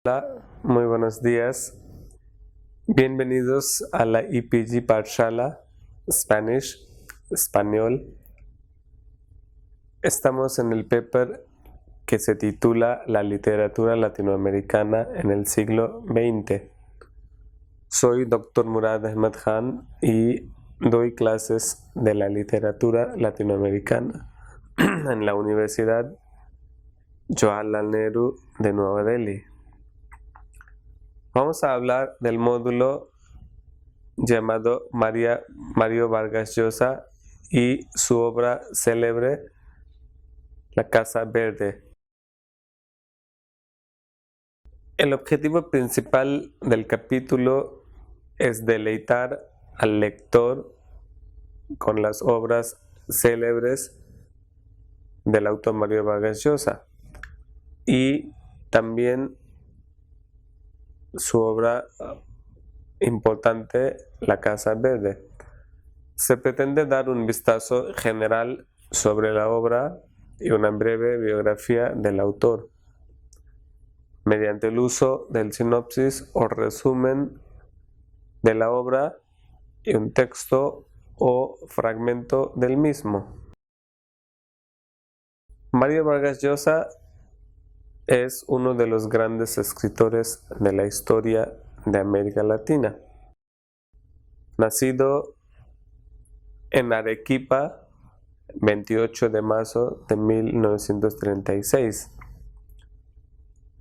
Hola, muy buenos días. Bienvenidos a la EPG Parshala Spanish, español. Estamos en el paper que se titula La literatura latinoamericana en el siglo XX. Soy Dr. Murad Ahmed Khan y doy clases de la literatura latinoamericana en la Universidad Jawaharlal Nehru de Nueva Delhi. Vamos a hablar del módulo llamado Mario Vargas Llosa y su obra célebre La Casa Verde. El objetivo principal del capítulo es deleitar al lector con las obras célebres del autor Mario Vargas Llosa y también su obra importante La Casa Verde. Se pretende dar un vistazo general sobre la obra y una breve biografía del autor, mediante el uso del sinopsis o resumen de la obra y un texto o fragmento del mismo. Mario Vargas Llosa es uno de los grandes escritores de la historia de América Latina. Nacido en Arequipa, 28 de marzo de 1936.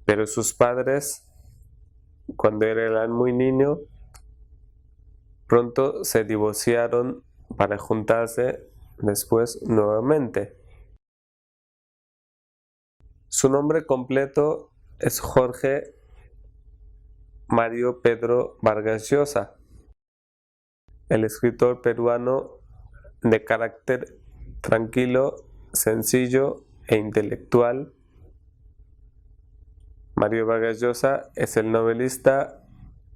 Pero sus padres, cuando era muy niño, pronto se divorciaron para juntarse después nuevamente. Su nombre completo es Jorge Mario Pedro Vargas Llosa, el escritor peruano de carácter tranquilo, sencillo e intelectual. Mario Vargas Llosa es el novelista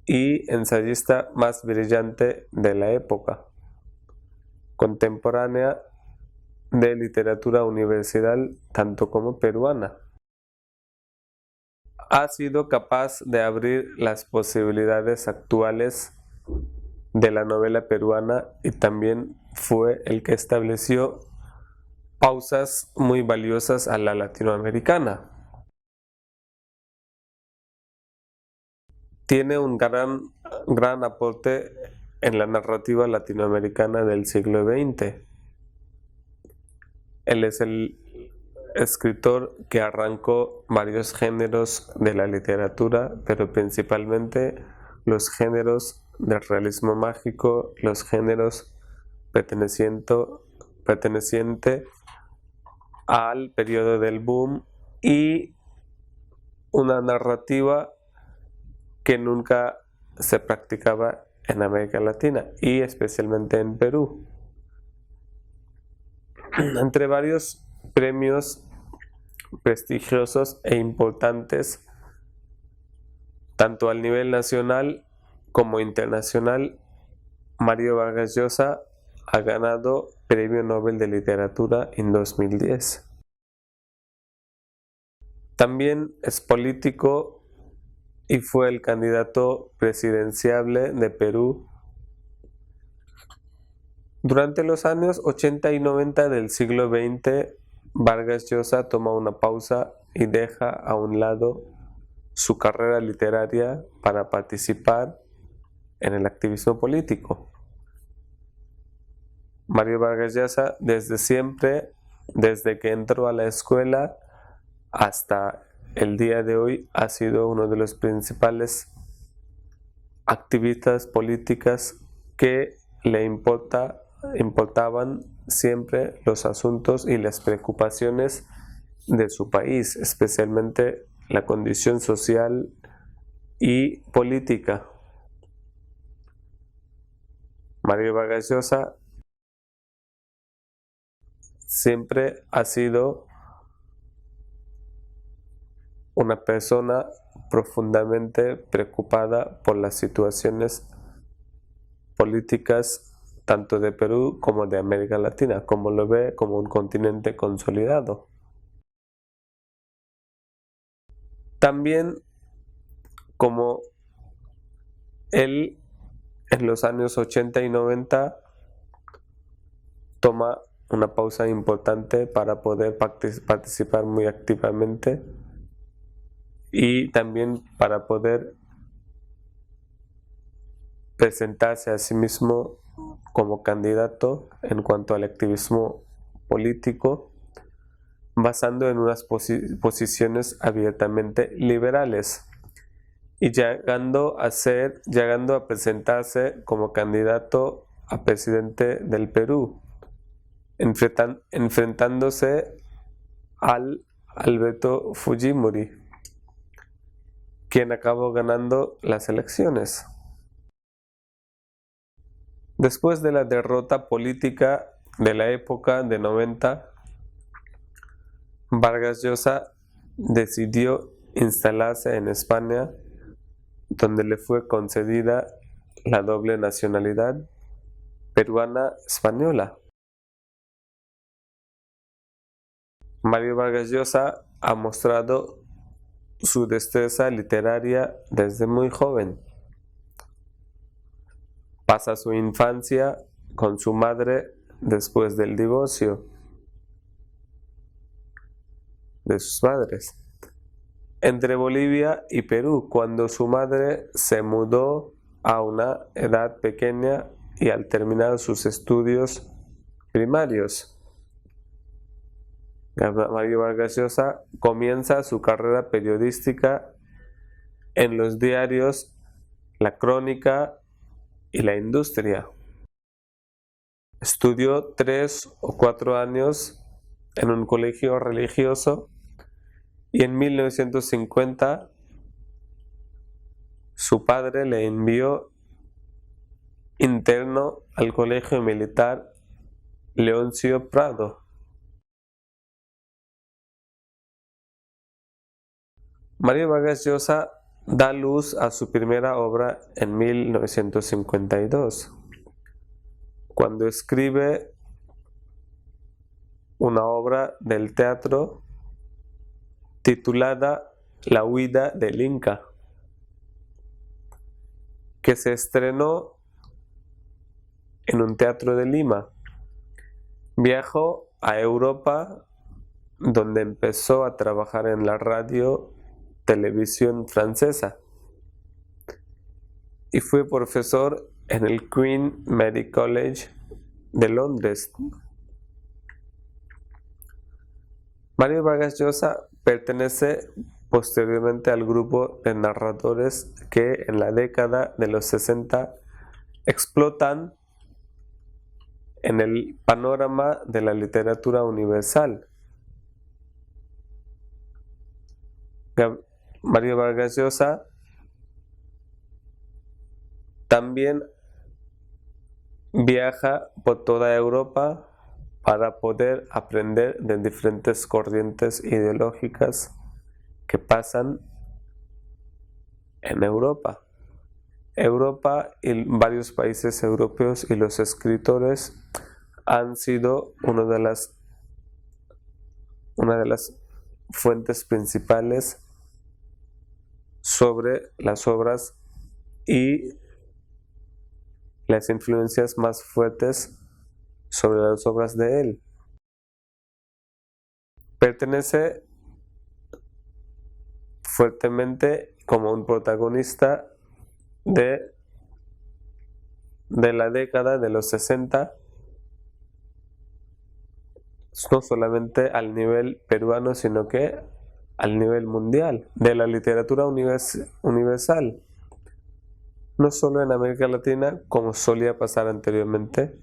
y ensayista más brillante de la época contemporánea de literatura universal, tanto como peruana. Ha sido capaz de abrir las posibilidades actuales de la novela peruana y también fue el que estableció pausas muy valiosas a la latinoamericana. Tiene un gran aporte en la narrativa latinoamericana del siglo XX. Él es el escritor que arrancó varios géneros de la literatura, pero principalmente los géneros del realismo mágico, los géneros perteneciente al periodo del boom y una narrativa que nunca se practicaba en América Latina y especialmente en Perú. Entre varios premios prestigiosos e importantes, tanto al nivel nacional como internacional, Mario Vargas Llosa ha ganado Premio Nobel de Literatura en 2010. También es político y fue el candidato presidenciable de Perú durante los años 80 y 90 del siglo XX. Vargas Llosa toma una pausa y deja a un lado su carrera literaria para participar en el activismo político. Mario Vargas Llosa desde siempre, desde que entró a la escuela hasta el día de hoy, ha sido uno de los principales activistas políticas que le importaban siempre los asuntos y las preocupaciones de su país, especialmente la condición social y política. Mario Vargas Llosa siempre ha sido una persona profundamente preocupada por las situaciones políticas tanto de Perú como de América Latina, como lo ve como un continente consolidado. También como él en los años 80 y 90 toma una pausa importante para poder participar muy activamente y también para poder presentarse a sí mismo como candidato en cuanto al activismo político, basando en unas posiciones abiertamente liberales y llegando a presentarse como candidato a presidente del Perú, enfrentándose al Alberto Fujimori, quien acabó ganando las elecciones. Después de la derrota política de la época de 90, Vargas Llosa decidió instalarse en España, donde le fue concedida la doble nacionalidad peruana-española. Mario Vargas Llosa ha mostrado su destreza literaria desde muy joven. Pasa su infancia con su madre después del divorcio de sus padres, entre Bolivia y Perú, cuando su madre se mudó a una edad pequeña y al terminar sus estudios primarios. Mario Vargas Llosa comienza su carrera periodística en los diarios La Crónica y La Industria. Estudió 3 o 4 años en un colegio religioso y en 1950 su padre le envió interno al colegio militar Leoncio Prado. Mario Vargas Llosa da luz a su primera obra en 1952, cuando escribe una obra del teatro titulada La huida del Inca, que se estrenó en un teatro de Lima. Viajó a Europa, donde empezó a trabajar en la radio televisión francesa y fue profesor en el Queen Mary College de Londres. Mario Vargas Llosa pertenece posteriormente al grupo de narradores que en la década de los 60 explotan en el panorama de la literatura universal. Mario Vargas Llosa también viaja por toda Europa para poder aprender de diferentes corrientes ideológicas que pasan en Europa. Europa y varios países europeos y los escritores han sido una de las fuentes principales sobre las obras y las influencias más fuertes sobre las obras de él. Pertenece fuertemente como un protagonista de la década de los 60, no solamente al nivel peruano, sino que al nivel mundial, de la literatura universal, no solo en América Latina, como solía pasar anteriormente.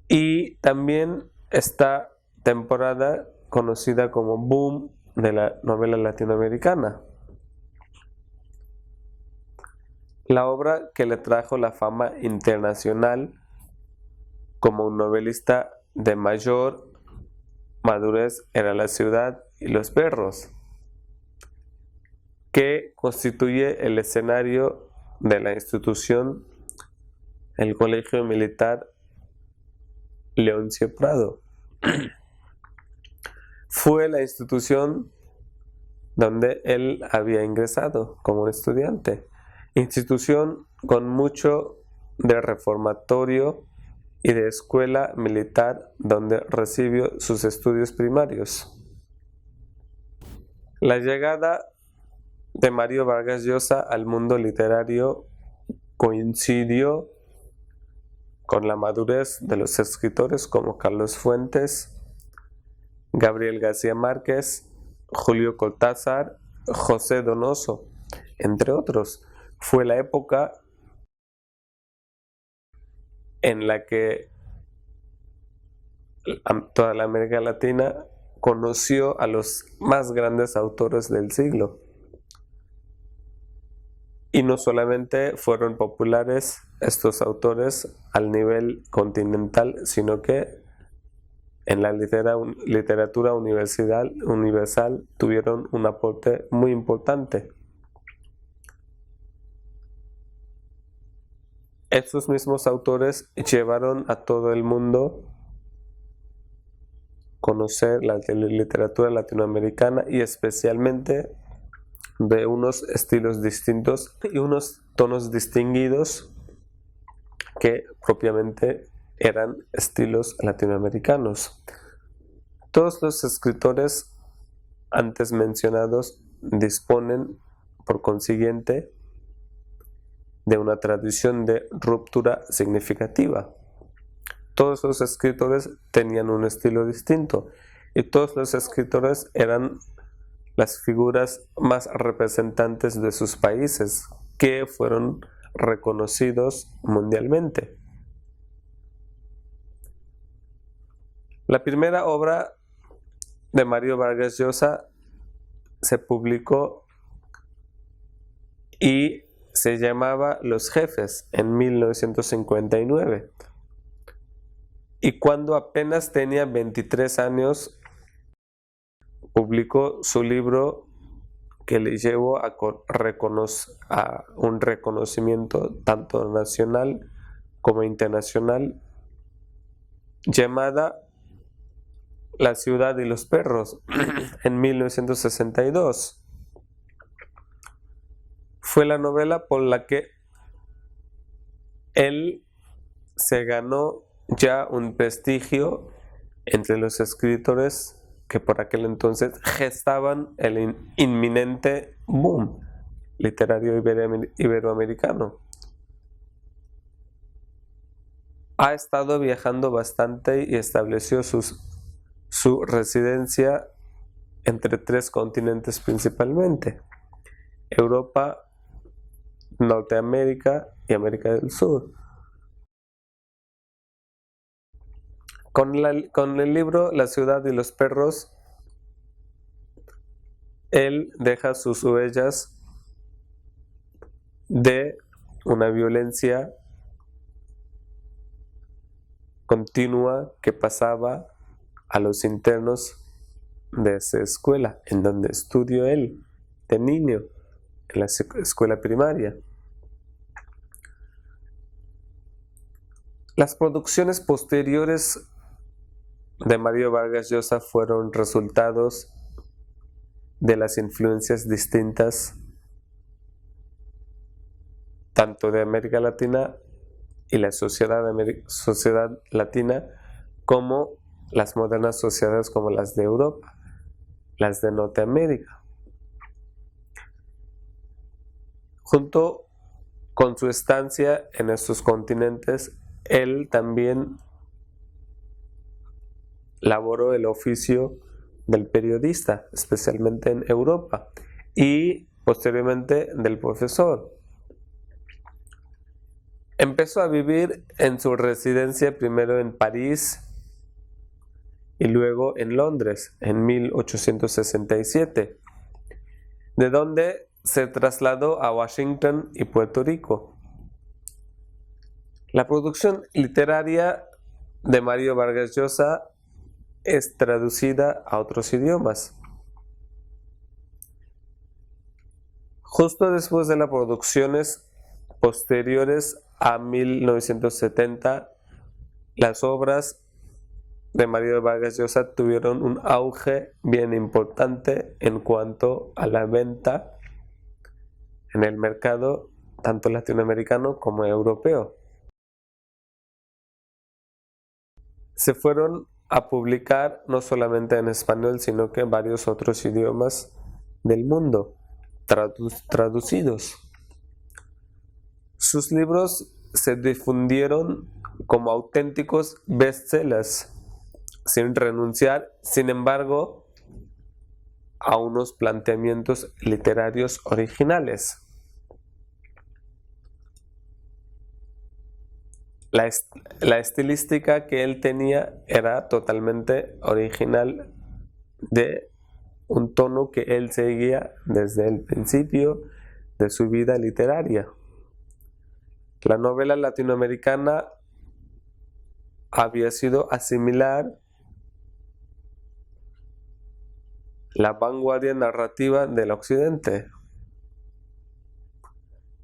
Y también esta temporada conocida como boom de la novela latinoamericana, la obra que le trajo la fama internacional como un novelista de mayor madurez era La ciudad y los perros, que constituye el escenario de la institución, el Colegio Militar Leoncio Prado. Fue la institución donde él había ingresado como estudiante, institución con mucho de reformatorio y de escuela militar donde recibió sus estudios primarios. La llegada de Mario Vargas Llosa al mundo literario coincidió con la madurez de los escritores como Carlos Fuentes, Gabriel García Márquez, Julio Cortázar, José Donoso, entre otros. Fue la época en la que toda la América Latina conoció a los más grandes autores del siglo. Y no solamente fueron populares estos autores al nivel continental, sino que en la literatura universal tuvieron un aporte muy importante. Estos mismos autores llevaron a todo el mundo conocer la literatura latinoamericana y especialmente de unos estilos distintos y unos tonos distinguidos que propiamente eran estilos latinoamericanos. Todos los escritores antes mencionados disponen, por consiguiente, de una tradición de ruptura significativa. Todos los escritores tenían un estilo distinto y todos los escritores eran las figuras más representantes de sus países que fueron reconocidos mundialmente. La primera obra de Mario Vargas Llosa se publicó y se llamaba Los Jefes en 1959. Y cuando apenas tenía 23 años, publicó su libro que le llevó a un reconocimiento tanto nacional como internacional, llamada La ciudad y los perros, en 1962. Fue la novela por la que él se ganó ya un prestigio entre los escritores que por aquel entonces gestaban el inminente boom literario iberoamericano. Ha estado viajando bastante y estableció su residencia entre 3 continentes principalmente: Europa, Norteamérica y América del Sur. Con el libro La ciudad y los perros, él deja sus huellas de una violencia continua que pasaba a los internos de esa escuela, en donde estudió él de niño, en la escuela primaria. Las producciones posteriores de Mario Vargas Llosa fueron resultados de las influencias distintas tanto de América Latina y la sociedad latina, como las modernas sociedades como las de Europa, las de Norteamérica. Junto con su estancia en estos continentes, él también laboró el oficio del periodista, especialmente en Europa, y posteriormente del profesor. Empezó a vivir en su residencia primero en París y luego en Londres en 1867, de donde se trasladó a Washington y Puerto Rico. La producción literaria de Mario Vargas Llosa es traducida a otros idiomas. Justo después de las producciones posteriores a 1970, las obras de Mario Vargas Llosa tuvieron un auge bien importante en cuanto a la venta en el mercado tanto latinoamericano como europeo. Se fueron a publicar no solamente en español, sino que en varios otros idiomas del mundo, traducidos. Sus libros se difundieron como auténticos bestsellers, sin renunciar, sin embargo, a unos planteamientos literarios originales. La estilística que él tenía era totalmente original, de un tono que él seguía desde el principio de su vida literaria. La novela latinoamericana había sido asimilar la vanguardia narrativa del occidente.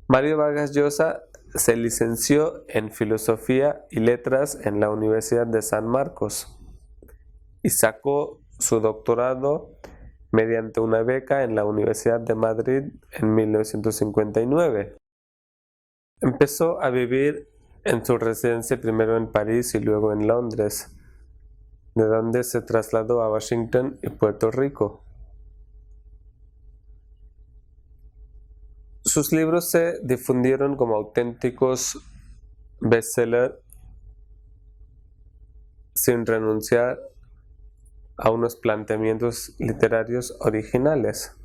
Mario Vargas Llosa se licenció en Filosofía y Letras en la Universidad de San Marcos y sacó su doctorado mediante una beca en la Universidad de Madrid en 1959. Empezó a vivir en su residencia primero en París y luego en Londres, de donde se trasladó a Washington y Puerto Rico. Sus libros se difundieron como auténticos bestsellers sin renunciar a unos planteamientos literarios originales.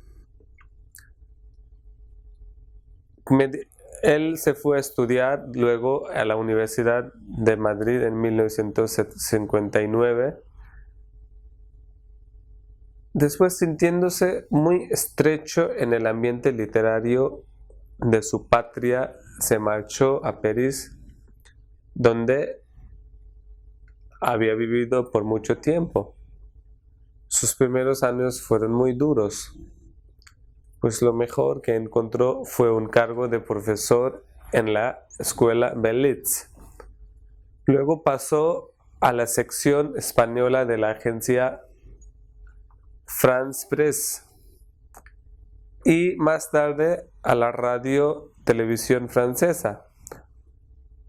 Él se fue a estudiar luego a la Universidad de Madrid en 1959. Después, sintiéndose muy estrecho en el ambiente literario de su patria, se marchó a París, donde había vivido por mucho tiempo. Sus primeros años fueron muy duros, pues lo mejor que encontró fue un cargo de profesor en la escuela Belitz. Luego pasó a la sección española de la agencia France Press y más tarde a la radio-televisión francesa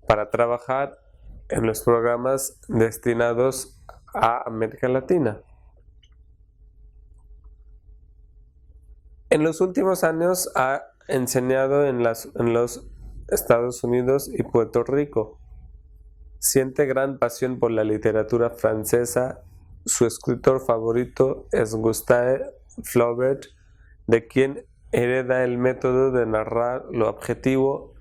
para trabajar en los programas destinados a América Latina. En los últimos años ha enseñado en los Estados Unidos y Puerto Rico. Siente gran pasión por la literatura francesa. Su escritor favorito es Gustave Flaubert, de quien hereda el método de narrar lo objetivo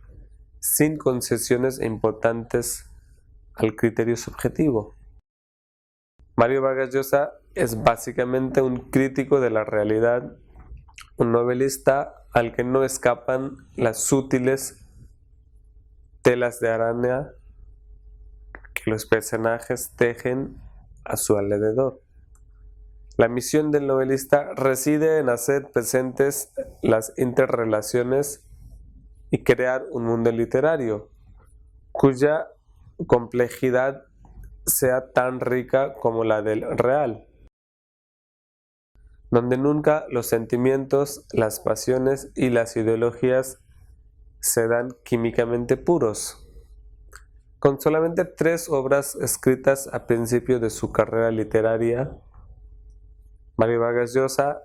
sin concesiones importantes al criterio subjetivo. Mario Vargas Llosa es básicamente un crítico de la realidad, un novelista al que no escapan las sutiles telas de araña que los personajes tejen a su alrededor. La misión del novelista reside en hacer presentes las interrelaciones y crear un mundo literario cuya complejidad sea tan rica como la del real, donde nunca los sentimientos, las pasiones y las ideologías se dan químicamente puros. Con solamente 3 obras escritas a principio de su carrera literaria, Mario Vargas Llosa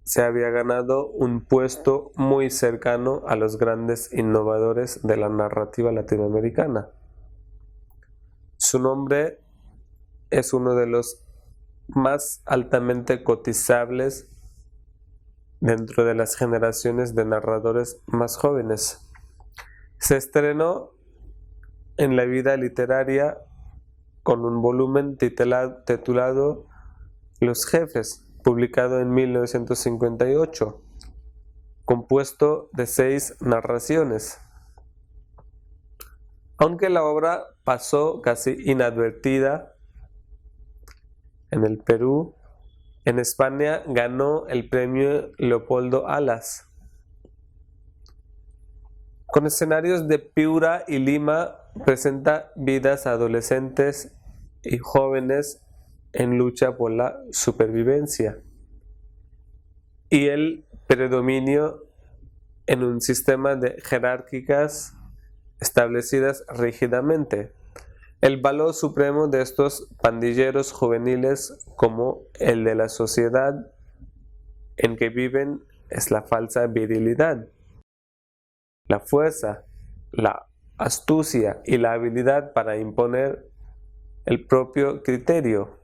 se había ganado un puesto muy cercano a los grandes innovadores de la narrativa latinoamericana. Su nombre es uno de los más altamente cotizables dentro de las generaciones de narradores más jóvenes. Se estrenó en la vida literaria con un volumen titulado Los Jefes, publicado en 1958, compuesto de 6 narraciones. Aunque la obra pasó casi inadvertida en el Perú, en España ganó el premio Leopoldo Alas. Con escenarios de Piura y Lima, presenta vidas adolescentes y jóvenes en lucha por la supervivencia y el predominio en un sistema de jerárquicas establecidas rígidamente. El valor supremo de estos pandilleros juveniles como el de la sociedad en que viven es la falsa virilidad, la fuerza, la astucia y la habilidad para imponer el propio criterio.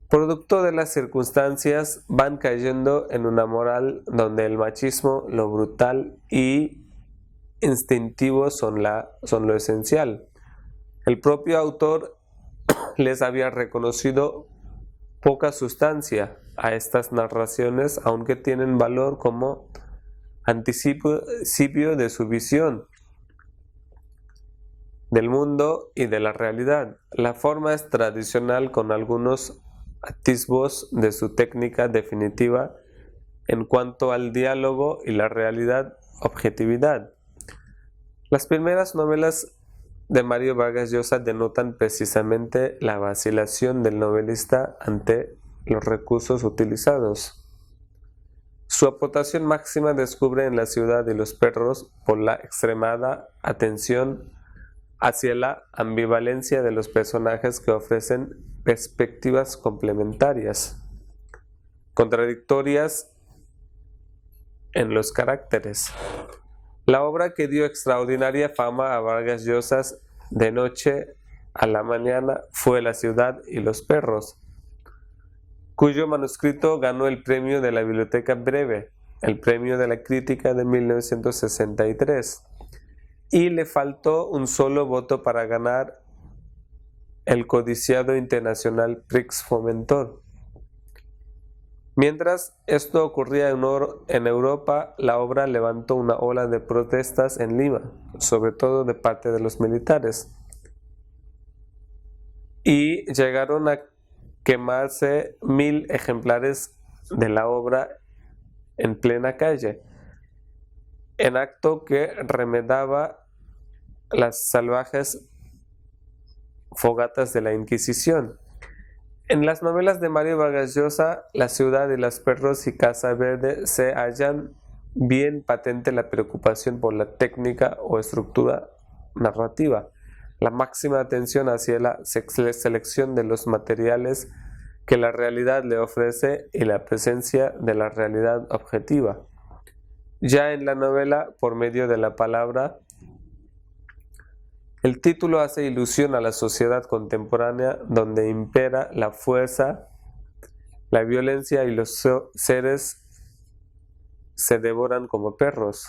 Producto de las circunstancias, van cayendo en una moral donde el machismo, lo brutal y instintivo son lo esencial. El propio autor les había reconocido poca sustancia a estas narraciones, aunque tienen valor como anticipio de su visión del mundo y de la realidad. La forma es tradicional con algunos atisbos de su técnica definitiva en cuanto al diálogo y la realidad objetividad. Las primeras novelas de Mario Vargas Llosa denotan precisamente la vacilación del novelista ante los recursos utilizados. Su aportación máxima descubre en La ciudad y los perros por la extremada atención hacia la ambivalencia de los personajes que ofrecen perspectivas complementarias, contradictorias en los caracteres. La obra que dio extraordinaria fama a Vargas Llosa de noche a la mañana fue La ciudad y los perros, cuyo manuscrito ganó el premio de la Biblioteca Breve, el premio de la crítica de 1963, y le faltó un solo voto para ganar el codiciado internacional Prix Fomentor. Mientras esto ocurría en Europa, la obra levantó una ola de protestas en Lima, sobre todo de parte de los militares, y llegaron a quemarse 1000 ejemplares de la obra en plena calle, en acto que remedaba las salvajes fogatas de la Inquisición. En las novelas de Mario Vargas Llosa, La ciudad y los perros y Casa Verde se hallan bien patente la preocupación por la técnica o estructura narrativa, la máxima atención hacia la selección de los materiales que la realidad le ofrece y la presencia de la realidad objetiva. Ya en la novela, por medio de la palabra, el título hace ilusión a la sociedad contemporánea donde impera la fuerza, la violencia y los seres se devoran como perros.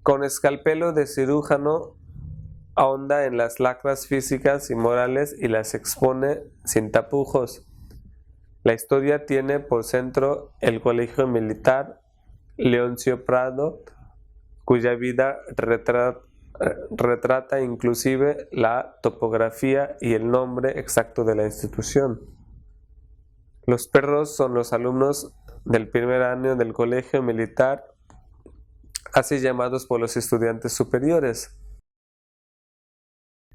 Con escalpelo de cirujano ahonda en las lacras físicas y morales y las expone sin tapujos. La historia tiene por centro el colegio militar Leoncio Prado, cuya vida retrata inclusive la topografía y el nombre exacto de la institución. Los perros son los alumnos del primer año del colegio militar, así llamados por los estudiantes superiores.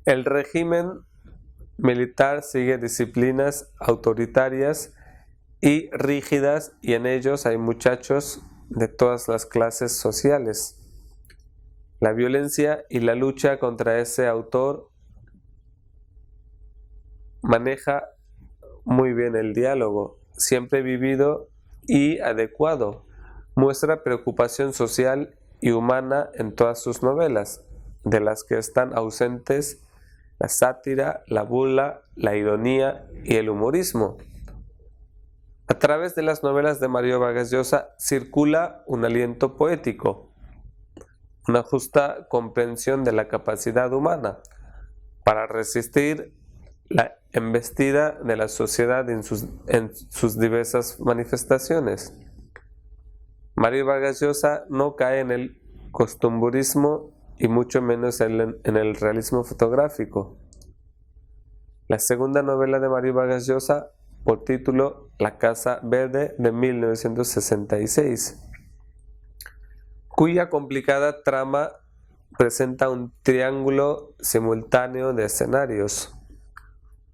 El régimen militar sigue disciplinas autoritarias y rígidas, y en ellos hay muchachos de todas las clases sociales. La violencia y la lucha contra ese autor maneja muy bien el diálogo, siempre vivido y adecuado. Muestra preocupación social y humana en todas sus novelas, de las que están ausentes la sátira, la burla, la ironía y el humorismo. A través de las novelas de Mario Vargas Llosa circula un aliento poético, una justa comprensión de la capacidad humana para resistir la embestida de la sociedad en sus diversas manifestaciones. Mario Vargas Llosa no cae en el costumbrismo y mucho menos en el realismo fotográfico. La segunda novela de Mario Vargas Llosa, por título La Casa Verde, de 1966, cuya complicada trama presenta un triángulo simultáneo de escenarios: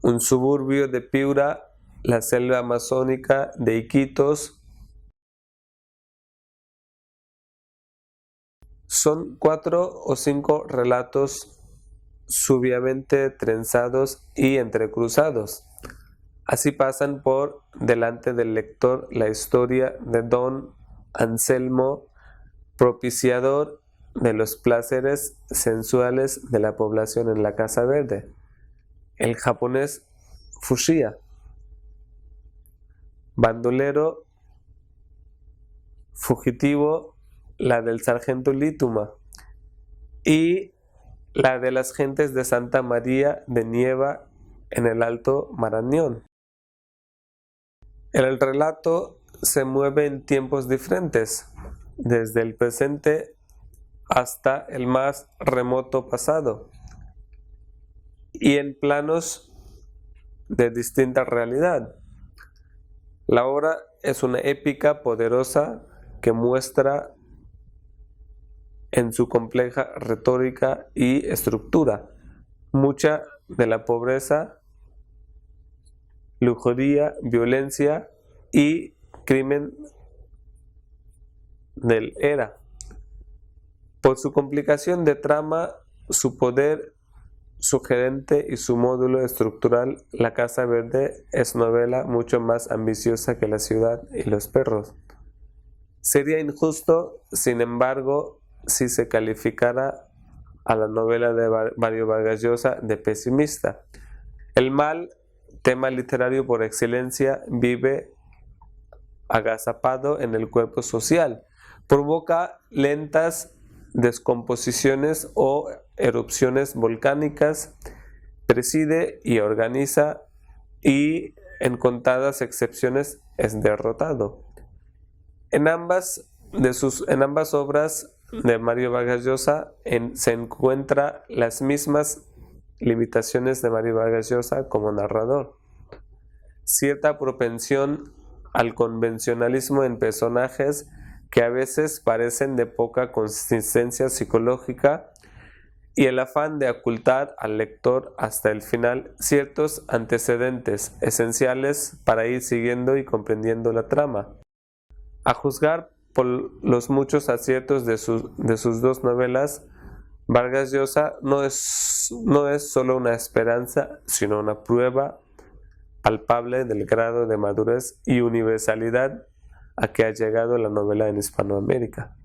un suburbio de Piura, la selva amazónica de Iquitos. Son 4 o 5 relatos suavemente trenzados y entrecruzados. Así pasan por delante del lector la historia de don Anselmo, propiciador de los placeres sensuales de la población en la Casa Verde, el japonés Fushia, bandolero fugitivo, la del sargento Lituma, y la de las gentes de Santa María de Nieva en el Alto Marañón. El relato se mueve en tiempos diferentes, desde el presente hasta el más remoto pasado, y en planos de distinta realidad. La obra es una épica poderosa que muestra en su compleja retórica y estructura mucha de la pobreza, lujuria, violencia y crimen del era. Por su complicación de trama, su poder sugerente y su módulo estructural, La Casa Verde es novela mucho más ambiciosa que La Ciudad y los Perros. Sería injusto, sin embargo, si se calificara a la novela de Mario Vargas Llosa de pesimista. El mal, tema literario por excelencia, vive agazapado en el cuerpo social, provoca lentas descomposiciones o erupciones volcánicas, preside y organiza, y en contadas excepciones es derrotado. En ambas obras de Mario Vargas Llosa se encuentran las mismas limitaciones de Mario Vargas Llosa como narrador: cierta propensión al convencionalismo en personajes que a veces parecen de poca consistencia psicológica, y el afán de ocultar al lector hasta el final ciertos antecedentes esenciales para ir siguiendo y comprendiendo la trama. A juzgar por los muchos aciertos de sus dos novelas, Vargas Llosa no es solo una esperanza, sino una prueba palpable del grado de madurez y universalidad a que ha llegado la novela en Hispanoamérica.